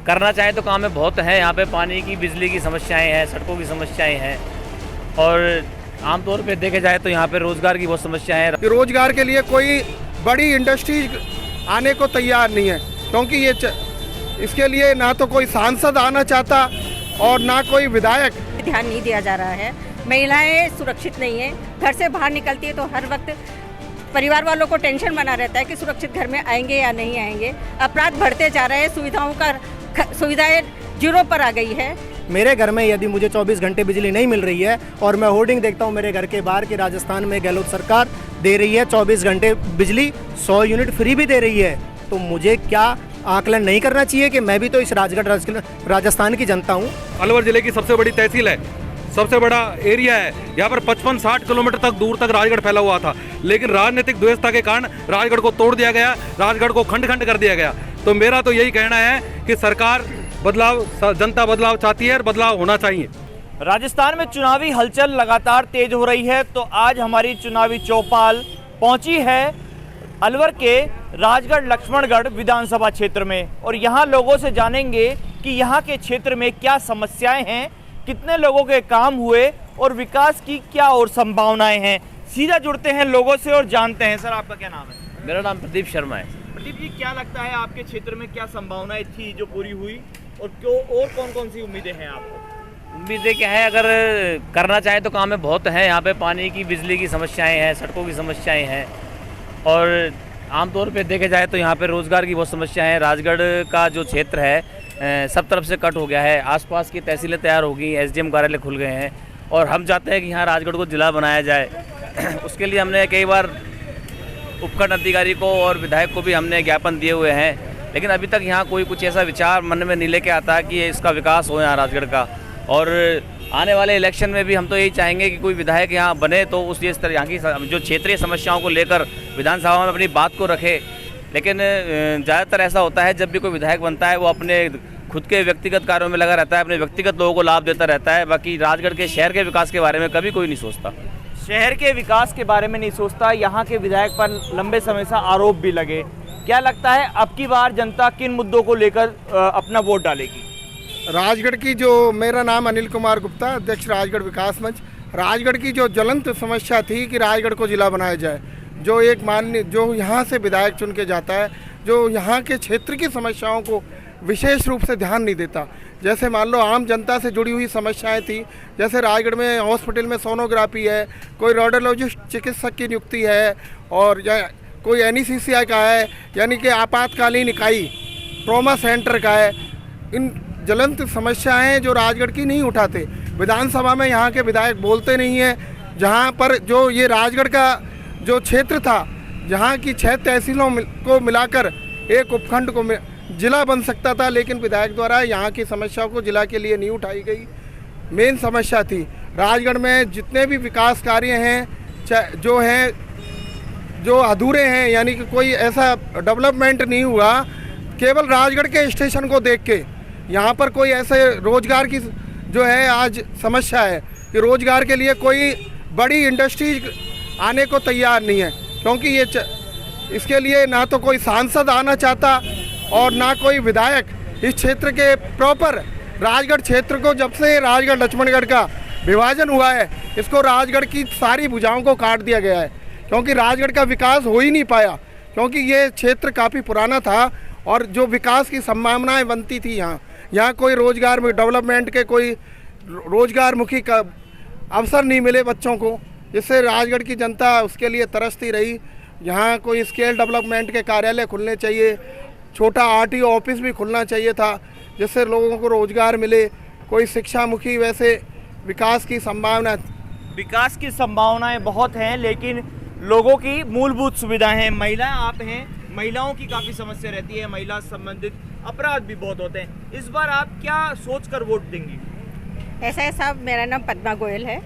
करना चाहे तो काम में बहुत है। यहाँ पे पानी की, बिजली की समस्याएं हैं, सड़कों की समस्याएं हैं और आमतौर पे देखे जाए तो यहाँ पे रोजगार की बहुत समस्या है। रोजगार के लिए कोई बड़ी इंडस्ट्री आने को तैयार नहीं है, क्योंकि इसके लिए ना तो कोई सांसद आना चाहता और ना कोई विधायक। ध्यान नहीं दिया जा रहा है। महिलाएं सुरक्षित नहीं है, घर से बाहर निकलती है तो हर वक्त परिवार वालों को टेंशन बना रहता है कि सुरक्षित घर में आएंगे या नहीं आएंगे। अपराध बढ़ते जा रहे हैं, सुविधाएं जीरो पर आ गई है। मेरे घर में यदि मुझे 24 घंटे बिजली नहीं मिल रही है और मैं होर्डिंग देखता हूँ मेरे घर के बाहर कि राजस्थान में गहलोत सरकार दे रही है 24 घंटे बिजली, 100 यूनिट फ्री भी दे रही है, तो मुझे क्या आकलन नहीं करना चाहिए कि मैं भी तो इस राजस्थान की जनता हूँ। अलवर जिले की सबसे बड़ी तहसील है, सबसे बड़ा एरिया है। यहाँ पर 55-60 किलोमीटर तक दूर तक राजगढ़ फैला हुआ था, लेकिन राजनीतिक द्वेषता के कारण राजगढ़ को तोड़ दिया गया, राजगढ़ को खंड खंड कर दिया गया। तो मेरा तो यही कहना है कि सरकार बदलाव, जनता बदलाव चाहती है और बदलाव होना चाहिए। राजस्थान में चुनावी हलचल लगातार तेज हो रही है, तो आज हमारी चुनावी चौपाल पहुंची है अलवर के राजगढ़ लक्ष्मणगढ़ विधानसभा क्षेत्र में और यहां लोगों से जानेंगे कि यहां के क्षेत्र में क्या समस्याएं हैं, कितने लोगों के काम हुए और विकास की क्या और संभावनाएं हैं। सीधा जुड़ते हैं लोगों से और जानते हैं। सर, आपका क्या नाम है? मेरा नाम प्रदीप शर्मा है। प्रदीप जी, क्या लगता है आपके क्षेत्र में क्या संभावनाएं थी जो पूरी हुई और क्यों, और कौन कौन सी उम्मीदें हैं आपको? उम्मीदें क्या है, अगर करना चाहे तो काम में बहुत है। यहाँ पे पानी की, बिजली की समस्याएं हैं, सड़कों की समस्याएं हैं और आमतौर पे देखे जाए तो यहाँ पे रोजगार की बहुत समस्या है। राजगढ़ का जो क्षेत्र है सब तरफ से कट हो गया है, आसपास की तहसीलें तैयार हो गई, एसडीएम कार्यालय खुल गए हैं और हम चाहते हैं कि यहाँ राजगढ़ को जिला बनाया जाए। उसके लिए हमने कई बार उपखंड अधिकारी को और विधायक को भी हमने ज्ञापन दिए हुए हैं, लेकिन अभी तक यहाँ कोई कुछ ऐसा विचार मन में नहीं लेके आता कि इसका विकास हो यहाँ राजगढ़ का। और आने वाले इलेक्शन में भी हम तो यही चाहेंगे कि कोई विधायक यहाँ बने तो उस यहाँ की जो क्षेत्रीय समस्याओं को लेकर विधानसभा में अपनी बात को रखे। लेकिन ज़्यादातर ऐसा होता है, जब भी कोई विधायक बनता है वो अपने खुद के व्यक्तिगत कार्यों में लगा रहता है, अपने व्यक्तिगत लोगों को लाभ देता रहता है, बाकी राजगढ़ के शहर के विकास के बारे में कभी कोई नहीं सोचता। शहर के विकास के बारे में नहीं सोचता, यहाँ के विधायक पर लंबे समय से आरोप भी लगे। क्या लगता है अब की बार जनता किन मुद्दों को लेकर अपना वोट डालेगी? राजगढ़ की जो, मेरा नाम अनिल कुमार गुप्ता, अध्यक्ष राजगढ़ विकास मंच। राजगढ़ की जो ज्वलंत समस्या थी कि राजगढ़ को जिला बनाया जाए, जो एक माननीय, जो यहाँ से विधायक चुन के जाता है, जो यहाँ के क्षेत्र की समस्याओं को विशेष रूप से ध्यान नहीं देता। जैसे मान लो आम जनता से जुड़ी हुई समस्याएं थी, जैसे राजगढ़ में हॉस्पिटल में सोनोग्राफी है, कोई रेडियोलॉजिस्ट चिकित्सक की नियुक्ति है और या कोई एनईसीसीआई का है, यानी कि आपातकालीन इकाई ट्रॉमा सेंटर का है। इन ज्वलंत समस्याएं जो राजगढ़ की नहीं उठाते, विधानसभा में यहाँ के विधायक बोलते नहीं हैं। जहाँ पर जो ये राजगढ़ का जो क्षेत्र था, जहाँ की 6 तहसीलों को मिलाकर एक उपखंड को जिला बन सकता था, लेकिन विधायक द्वारा यहाँ की समस्याओं को जिला के लिए नहीं उठाई गई। मेन समस्या थी राजगढ़ में जितने भी विकास कार्य हैं जो हैं, जो अधूरे हैं, यानी कि कोई ऐसा डेवलपमेंट नहीं हुआ। केवल राजगढ़ के स्टेशन को देख के यहाँ पर कोई ऐसे रोजगार की जो है आज समस्या है कि रोजगार के लिए कोई बड़ी इंडस्ट्री आने को तैयार नहीं है, क्योंकि इसके लिए ना तो कोई सांसद आना चाहता और ना कोई विधायक। इस क्षेत्र के प्रॉपर राजगढ़ क्षेत्र को, जब से राजगढ़ लक्ष्मणगढ़ का विभाजन हुआ है, इसको राजगढ़ की सारी भुजाओं को काट दिया गया है, क्योंकि राजगढ़ का विकास हो ही नहीं पाया, क्योंकि ये क्षेत्र काफ़ी पुराना था और जो विकास की संभावनाएं बनती थी यहाँ कोई रोजगार में डेवलपमेंट के कोई रोजगारमुखी का अवसर नहीं मिले बच्चों को, जिससे राजगढ़ की जनता उसके लिए तरसती रही। यहाँ कोई स्केल डेवलपमेंट के कार्यालय खुलने चाहिए, छोटा आरटीओ ऑफिस भी खुलना चाहिए था, जिससे लोगों को रोजगार मिले। कोई शिक्षामुखी वैसे विकास की संभावनाएं बहुत हैं, लेकिन लोगों की मूलभूत सुविधाएं हैं। महिलाएं आप हैं, महिलाओं की काफ़ी समस्या रहती है, महिला संबंधित अपराध भी बहुत होते हैं। इस बार आप क्या सोचकर वोट देंगी? ऐसा है साहब, मेरा नाम पद्मा गोयल है।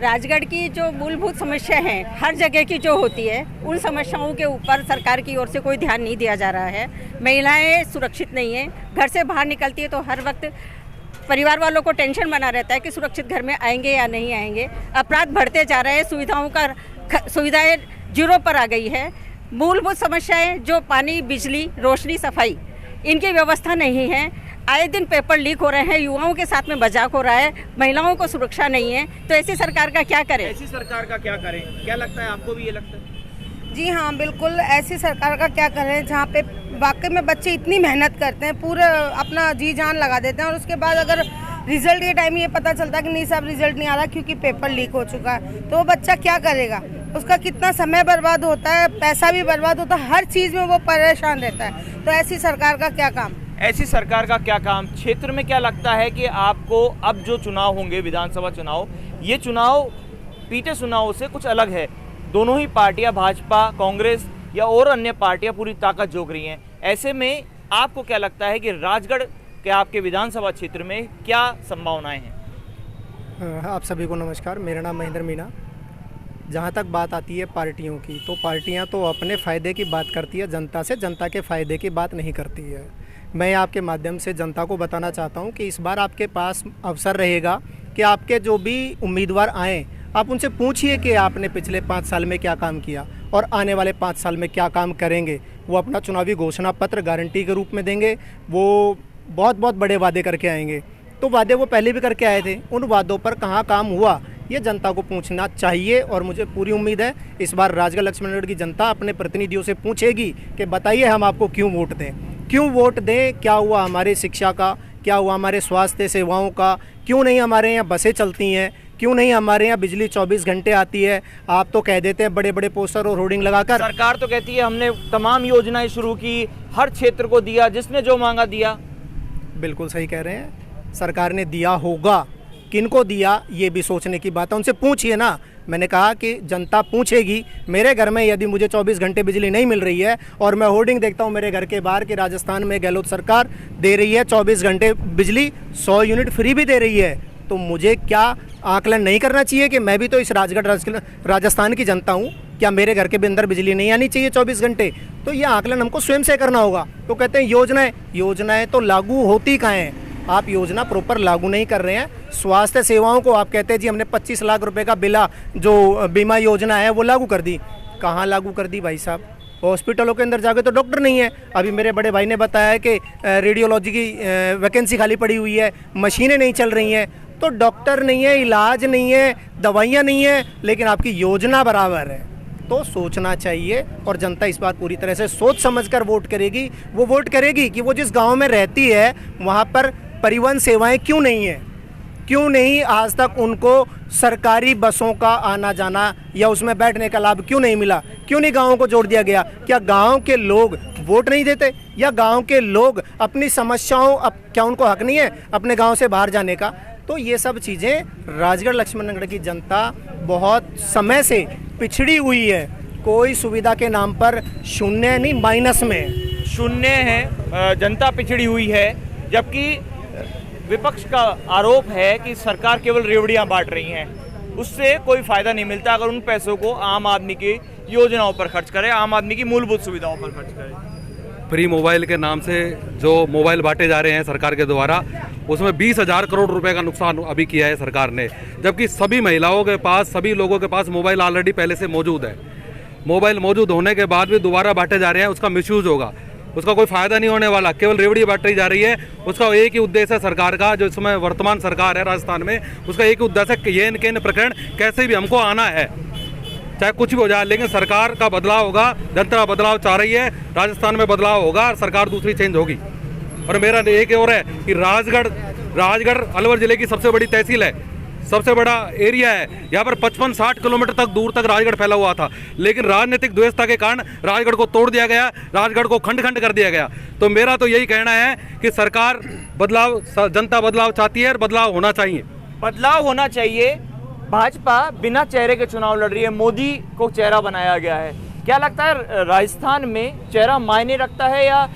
राजगढ़ की जो मूलभूत समस्या है हर जगह की जो होती है, उन समस्याओं के ऊपर सरकार की ओर से कोई ध्यान नहीं दिया जा रहा है। महिलाएं सुरक्षित नहीं है, घर से बाहर निकलती है तो हर वक्त परिवार वालों को टेंशन बना रहता है कि सुरक्षित घर में आएंगे या नहीं आएंगे। अपराध बढ़ते जा रहे हैं, सुविधाएं जीरो पर आ गई है। मूलभूत समस्याएं जो पानी, बिजली, रोशनी, सफाई, इनकी व्यवस्था नहीं है। आए दिन पेपर लीक हो रहे हैं, युवाओं के साथ में मजाक हो रहा है, महिलाओं को सुरक्षा नहीं है। तो ऐसी सरकार का क्या करें? ऐसी सरकार का क्या करें? क्या लगता है आपको भी ये लगता है? जी हाँ, बिल्कुल ऐसी सरकार का क्या करें जहाँ पे वाकई में बच्चे इतनी मेहनत करते हैं, पूरा अपना जी जान लगा देते हैं, और उसके बाद अगर रिजल्ट के टाइम ये पता चलता है कि नहीं साहब रिजल्ट नहीं आ रहा क्योंकि पेपर लीक हो चुका है, तो वो बच्चा क्या करेगा? उसका कितना समय बर्बाद होता है, पैसा भी बर्बाद होता है, हर चीज़ में वो परेशान रहता है। तो ऐसी सरकार का क्या काम? ऐसी सरकार का क्या काम? क्षेत्र में क्या लगता है कि आपको अब जो चुनाव होंगे, विधानसभा चुनाव, ये चुनाव बीते चुनावों से कुछ अलग है। दोनों ही पार्टियां, भाजपा, कांग्रेस या और अन्य पार्टियां पूरी ताकत झोंक रही हैं। ऐसे में आपको क्या लगता है कि राजगढ़ के आपके विधानसभा क्षेत्र में क्या संभावनाएं हैं? आप सभी को नमस्कार। मेरा नाम महेंद्र मीना। जहाँ तक बात आती है पार्टियों की, तो पार्टियाँ तो अपने फ़ायदे की बात करती है जनता से, जनता के फ़ायदे की बात नहीं करती है। मैं आपके माध्यम से जनता को बताना चाहता हूँ कि इस बार आपके पास अवसर रहेगा कि आपके जो भी उम्मीदवार आएँ, आप उनसे पूछिए कि आपने पिछले 5 साल में क्या काम किया और आने वाले 5 साल में क्या काम करेंगे। वो अपना चुनावी घोषणा पत्र गारंटी के रूप में देंगे। वो बहुत बहुत बड़े वादे करके आएंगे। तो वादे वो पहले भी करके आए थे, उन वादों पर कहाँ काम हुआ ये जनता को पूछना चाहिए। और मुझे पूरी उम्मीद है इस बार राजगढ़ लक्ष्मणगढ़ की जनता अपने प्रतिनिधियों से पूछेगी कि बताइए हम आपको क्यों वोट दें, क्यों वोट दें, क्या हुआ हमारे शिक्षा का, क्या हुआ हमारे स्वास्थ्य सेवाओं का, क्यों नहीं हमारे यहाँ बसें चलती हैं, क्यों नहीं हमारे यहाँ बिजली 24 घंटे आती है। आप तो कह देते हैं बड़े बड़े पोस्टर और होर्डिंग लगाकर। सरकार तो कहती है हमने तमाम योजनाएं शुरू की, हर क्षेत्र को दिया, जिसने जो मांगा दिया। बिल्कुल सही कह रहे हैं, सरकार ने दिया होगा, किनको दिया ये भी सोचने की बात है। उनसे पूछिए ना। मैंने कहा कि जनता पूछेगी। मेरे घर में यदि मुझे 24 घंटे बिजली नहीं मिल रही है और मैं होर्डिंग देखता हूँ मेरे घर के बाहर कि राजस्थान में गहलोत सरकार दे रही है 24 घंटे बिजली, 100 यूनिट फ्री भी दे रही है, तो मुझे क्या आकलन नहीं करना चाहिए कि मैं भी तो इस राजस्थान की जनता हूँ, क्या मेरे घर के भी अंदर बिजली नहीं आनी चाहिए 24 घंटे? तो ये आकलन हमको स्वयं से करना होगा। तो कहते हैं योजनाएं तो लागू होती कहाँ हैं? आप योजना प्रॉपर लागू नहीं कर रहे हैं। स्वास्थ्य सेवाओं को आप कहते हैं जी हमने 25 लाख रुपए का बिला जो बीमा योजना है वो लागू कर दी। कहाँ लागू कर दी भाई साहब? हॉस्पिटलों के अंदर जाके तो डॉक्टर नहीं है। अभी मेरे बड़े भाई ने बताया कि रेडियोलॉजी की वैकेंसी खाली पड़ी हुई है, मशीनें नहीं चल रही हैं। तो डॉक्टर नहीं है, इलाज नहीं है, दवाइयाँ नहीं है, लेकिन आपकी योजना बराबर है। तो सोचना चाहिए और जनता इस बार पूरी तरह से सोच समझकर वोट करेगी। वो वोट करेगी कि वो जिस गांव में रहती है वहां पर परिवहन सेवाएं क्यों नहीं है, क्यों नहीं आज तक उनको सरकारी बसों का आना जाना या उसमें बैठने का लाभ क्यों नहीं मिला, क्यों नहीं गाँवों को जोड़ दिया गया? क्या गाँव के लोग वोट नहीं देते या गाँव के लोग अपनी समस्याओं, अब क्या उनको हक नहीं है अपने गाँव से बाहर जाने का? तो ये सब चीज़ें राजगढ़ लक्ष्मणगढ़ की जनता बहुत समय से पिछड़ी हुई है। कोई सुविधा के नाम पर शून्य नहीं, माइनस में शून्य है। जनता पिछड़ी हुई है, जबकि विपक्ष का आरोप है कि सरकार केवल रेवड़ियां बांट रही हैं, उससे कोई फायदा नहीं मिलता अगर उन पैसों को आम आदमी की योजनाओं पर खर्च करे, आम आदमी की मूलभूत सुविधाओं पर खर्च करे। फ्री मोबाइल के नाम से जो मोबाइल बांटे जा रहे हैं सरकार के द्वारा, उसमें 20,000 करोड़ रुपए का नुकसान अभी किया है सरकार ने, जबकि सभी महिलाओं के पास, सभी लोगों के पास मोबाइल ऑलरेडी पहले से मौजूद है। मोबाइल मौजूद होने के बाद भी दोबारा बांटे जा रहे हैं, उसका मिसयूज होगा, उसका कोई फायदा नहीं होने वाला, केवल रेवड़ी बांटी जा रही है। उसका एक ही उद्देश्य है सरकार का, जो इसमें वर्तमान सरकार है राजस्थान में, उसका एक ही उद्देश्य है कि ये इनके प्रकरण कैसे भी हमको आना है, चाहे कुछ भी हो जाए, लेकिन सरकार का बदलाव होगा। जनता बदलाव चाह रही है, राजस्थान में बदलाव होगा, सरकार दूसरी चेंज होगी। और मेरा एक और है कि राजगढ़ अलवर जिले की सबसे बड़ी तहसील है, सबसे बड़ा एरिया है। यहाँ पर 55-60 किलोमीटर तक दूर तक राजगढ़ फैला हुआ था, लेकिन राजनीतिक द्वेषता के कारण राजगढ़ को तोड़ दिया गया, राजगढ़ को खंड खंड कर दिया गया। तो मेरा तो यही कहना है कि सरकार बदलाव, जनता बदलाव चाहती है और बदलाव होना चाहिए। बदलाव होना चाहिए। भाजपा बिना चेहरे के चुनाव लड़ रही है, मोदी को चेहरा बनाया गया है। क्या लगता है राजस्थान में चेहरा मायने रखता है, या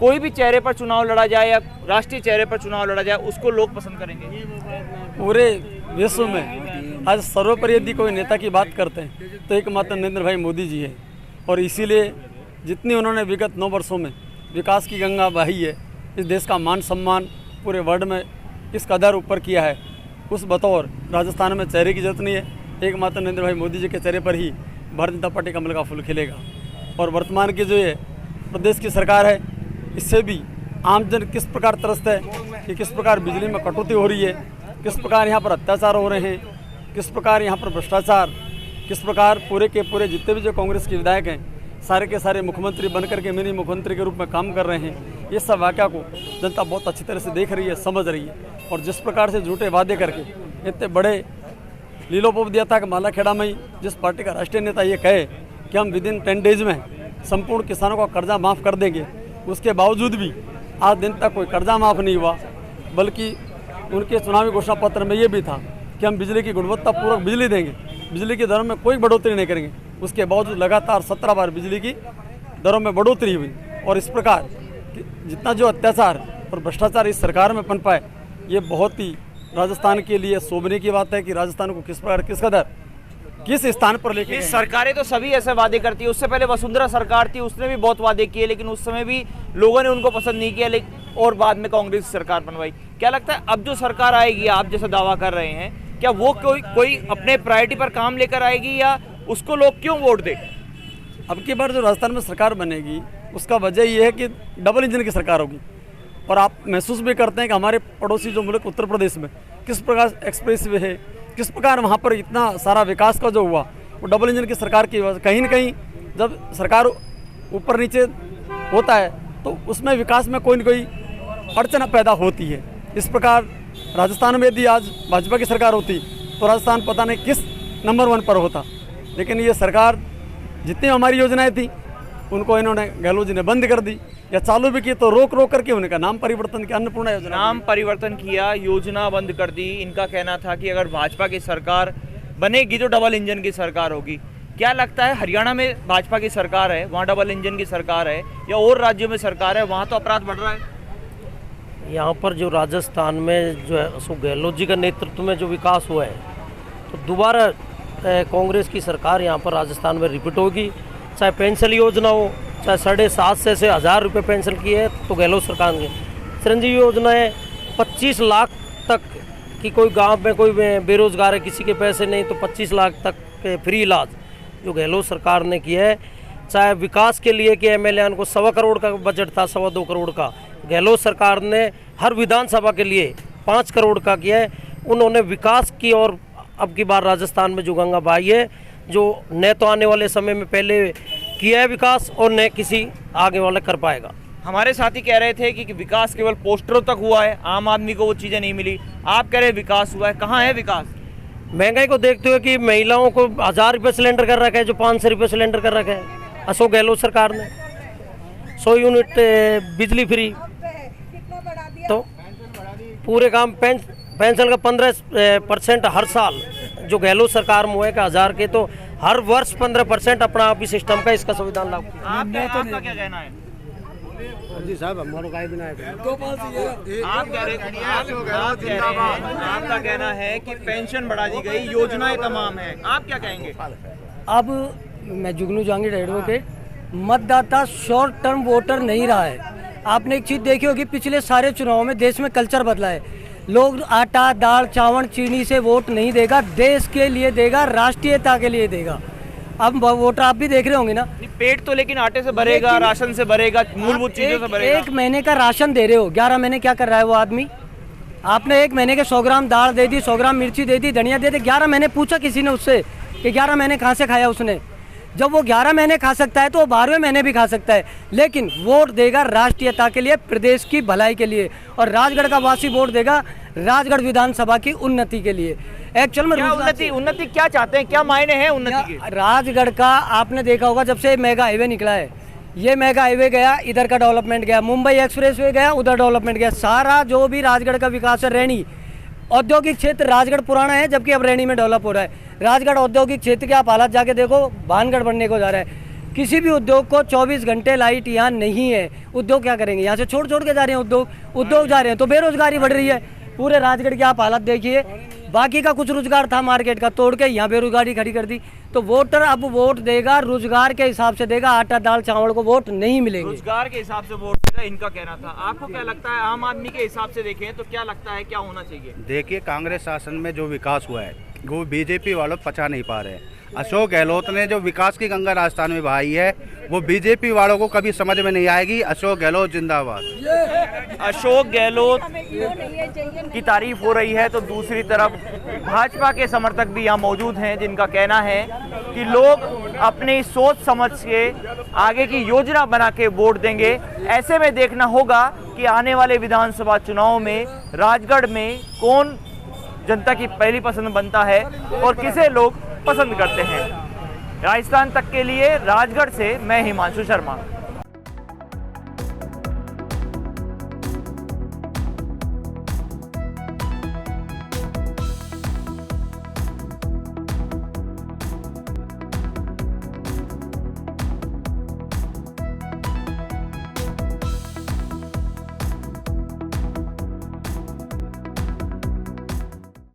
कोई भी चेहरे पर चुनाव लड़ा जाए या राष्ट्रीय चेहरे पर चुनाव लड़ा जाए उसको लोग पसंद करेंगे? पूरे विश्व में आज सर्वोपरि यदि कोई नेता की बात करते हैं तो एकमात्र नरेंद्र भाई मोदी जी है। और इसीलिए जितनी उन्होंने विगत 9 वर्षों में विकास की गंगा बही है, इस देश का मान सम्मान पूरे वर्ल्ड में इस कदर ऊपर किया है, उस बतौर राजस्थान में चेहरे की जरूरत नहीं है। एकमात्र नरेंद्र भाई मोदी जी के चेहरे पर ही भारतीय जनता पार्टी कमल का फूल खिलेगा। और वर्तमान की जो ये प्रदेश की सरकार है, इससे भी आमजन किस प्रकार त्रस्त है कि किस प्रकार बिजली में कटौती हो रही है, किस प्रकार यहाँ पर अत्याचार हो रहे हैं, किस प्रकार यहाँ पर भ्रष्टाचार, किस प्रकार पूरे के पूरे जितने भी जो कांग्रेस के विधायक हैं सारे के सारे मुख्यमंत्री बन करके मिनी मुख्यमंत्री के रूप में काम कर रहे हैं। ये सब वाक़या को जनता बहुत अच्छी तरह से देख रही है, समझ रही है। और जिस प्रकार से झूठे वादे करके इतने बड़े लीलोपदिया का माला खेड़ा में ही जिस पार्टी का राष्ट्रीय नेता ये कहे कि हम विदिन 10 डेज में संपूर्ण किसानों का कर्जा माफ़ कर देंगे, उसके बावजूद भी आज दिन तक कोई कर्जा माफ़ नहीं हुआ, बल्कि उनके चुनावी घोषणा पत्र में ये भी था कि हम बिजली की गुणवत्तापूर्वक बिजली देंगे, बिजली की दरों में कोई बढ़ोतरी नहीं करेंगे। उसके बावजूद लगातार 17 बार बिजली की दरों में बढ़ोतरी हुई। और इस प्रकार जितना जो अत्याचार और भ्रष्टाचार इस सरकार में पनपा है, ये बहुत ही राजस्थान के लिए शोभने की बात है कि राजस्थान को किस प्रकार किस कदर किस स्थान पर लेके इस सरकारें तो सभी ऐसे वादे करती है। उससे पहले वसुंधरा सरकार थी, उसने भी बहुत वादे किए, लेकिन उस समय भी लोगों ने उनको पसंद नहीं किया, लेकिन और बाद में कांग्रेस सरकार बनवाई। क्या लगता है अब जो सरकार आएगी, आप जैसा दावा कर रहे हैं, क्या वो कोई अपने प्रायोरिटी पर काम लेकर आएगी या उसको लोग क्यों वोट दे? अब की बार जो राजस्थान में सरकार बनेगी उसका वजह ये है कि डबल इंजन की सरकार होगी। और आप महसूस भी करते हैं कि हमारे पड़ोसी जो मुल्क उत्तर प्रदेश में किस प्रकार एक्सप्रेस वे है, किस प्रकार वहाँ पर इतना सारा विकास का जो हुआ वो डबल इंजन की सरकार की वजह। कहीं न कहीं जब सरकार ऊपर नीचे होता है तो उसमें विकास में कोई न कोई अड़चन पैदा होती है। इस प्रकार राजस्थान में यदि आज भाजपा की सरकार होती तो राजस्थान पता नहीं किस नंबर 1 पर होता, लेकिन ये सरकार जितनी हमारी योजनाएं थी उनको इन्होंने गहलोत जी ने बंद कर दी, या चालू भी की तो रोक रोक करके उनका नाम परिवर्तन किया, अन्नपूर्णा योजना नाम परिवर्तन किया, योजना बंद कर दी। इनका कहना था कि अगर भाजपा की सरकार बनेगी तो डबल इंजन की सरकार होगी। क्या लगता है हरियाणा में भाजपा की सरकार है, वहाँ डबल इंजन की सरकार है, या और राज्यों में सरकार है, वहाँ तो अपराध बढ़ रहा है? यहाँ पर जो राजस्थान में जो है अशोक गहलोत जी का नेतृत्व में जो विकास हुआ है, तो दोबारा कांग्रेस की सरकार यहाँ पर राजस्थान में रिपीट होगी। चाहे पेंशन योजना हो, चाहे 750 से 1000 रुपये पेंशन की है तो गहलोत सरकार ने, चिरंजीवी योजना है 25 लाख तक की, कोई गांव में कोई बेरोजगार है, किसी के पैसे नहीं तो 25 लाख तक के फ्री इलाज जो गहलोत सरकार ने किया है। चाहे विकास के लिए कि एमएलए को 1.25 करोड़ का बजट था, 2.25 करोड़ का, गहलोत सरकार ने हर विधानसभा के लिए 5 करोड़ का किया है। उन्होंने विकास की, और अब की बार राजस्थान में जो गंगा बहाई है, जो न तो आने वाले समय में पहले किया है विकास और न किसी आगे वाला कर पाएगा। हमारे साथी कह रहे थे कि विकास केवल पोस्टरों तक हुआ है, आम आदमी को वो चीज़ें नहीं मिली। आप कह रहे हैं विकास हुआ है, कहाँ है विकास? महंगाई को देखते हुए कि महिलाओं को 1000 रुपये सिलेंडर कर रखा है, जो 500 रुपये सिलेंडर कर रखा है अशोक गहलोत सरकार ने, 100 यूनिट बिजली फ्री, तो पूरे काम पेंशन का 15% हर साल जो गहलोत सरकार में हुआ है कि 1000 के, तो हर वर्ष 15% अपना आप ही सिस्टम का इसका संविधान लागू। आपका क्या कहना है? जी साहब, हमारा गाय बिना आप कह रहे हैं, आपका कहना है कि पेंशन बढ़ा दी गई, योजनाएं तमाम है, आप क्या कहेंगे? अब मैं जुगनू जहांगीर एडवोकेट, मतदाता शॉर्ट टर्म वोटर नहीं रहा है। आपने एक चीज़ देखी होगी, पिछले सारे चुनाव में देश में कल्चर बदला है। लोग आटा दाल चावल चीनी से वोट नहीं देगा, देश के लिए देगा, राष्ट्रीयता के लिए देगा। अब वोटर आप भी देख रहे होंगे ना, पेट तो लेकिन आटे से भरेगा, राशन से भरेगा, मूलभूत चीजों से भरेगा। 1 महीने का राशन दे रहे हो, 11 महीने क्या कर रहा है वो आदमी? आपने 1 महीने के 100 ग्राम दाल दे दी, 100 ग्राम मिर्ची दे दी, धनिया दे दी। 11 महीने पूछा किसी ने उससे कि 11 महीने कहाँ से खाया उसने? जब वो 11 महीने खा सकता है तो वो 12वें महीने भी खा सकता है, लेकिन वोट देगा राष्ट्रीयता के लिए, प्रदेश की भलाई के लिए। और राजगढ़ का वासी वोट देगा राजगढ़ विधानसभा की उन्नति के लिए। एक्चुअल में उन्नति क्या चाहते हैं, क्या मायने हैं उन्नति के? राजगढ़ का आपने देखा होगा, जब से मेगा हाईवे निकला है, ये मेगा हाईवे गया, इधर का डेवलपमेंट गया, मुंबई एक्सप्रेस वे गया, उधर डेवलपमेंट गया। सारा जो भी राजगढ़ का विकास है, रैनी औद्योगिक क्षेत्र राजगढ़ पुराना है, जबकि अब रैनी में डेवलप हो रहा है। राजगढ़ औद्योगिक क्षेत्र के आप हालात जाके देखो, भानगढ़ बनने को जा रहा है। किसी भी उद्योग को 24 घंटे लाइट यहाँ नहीं है, उद्योग क्या करेंगे? यहाँ से छोड़ के जा रहे हैं उद्योग जा रहे हैं, तो बेरोजगारी बढ़ रही है। पूरे राजगढ़ की आप हालत देखिए, बाकी का कुछ रोजगार था मार्केट का, तोड़ के यहाँ बेरोजगारी खड़ी कर दी। तो वोटर अब वोट देगा रोजगार के हिसाब से देगा, आटा दाल चावल को वोट नहीं मिलेंगे। रोजगार के हिसाब से वोट देगा, इनका कहना था। आपको क्या लगता है, आम आदमी के हिसाब से देखें तो क्या लगता है, क्या होना चाहिए? देखिए, कांग्रेस शासन में जो विकास हुआ है वो बीजेपी वालों पचा नहीं पा रहे हैं। अशोक गहलोत ने जो विकास की गंगा राजस्थान में बहाई है वो बीजेपी वालों को कभी समझ में नहीं आएगी। अशोक गहलोत जिंदाबाद। अशोक गहलोत की तारीफ हो रही है तो दूसरी तरफ भाजपा के समर्थक भी यहाँ मौजूद हैं जिनका कहना है कि लोग अपनी सोच समझ के आगे की योजना बना के वोट देंगे। ऐसे में देखना होगा कि आने वाले विधानसभा चुनाव में राजगढ़ में कौन जनता की पहली पसंद बनता है और किसे लोग पसंद करते हैं। राजस्थान तक के लिए राजगढ़ से मैं हिमांशु शर्मा।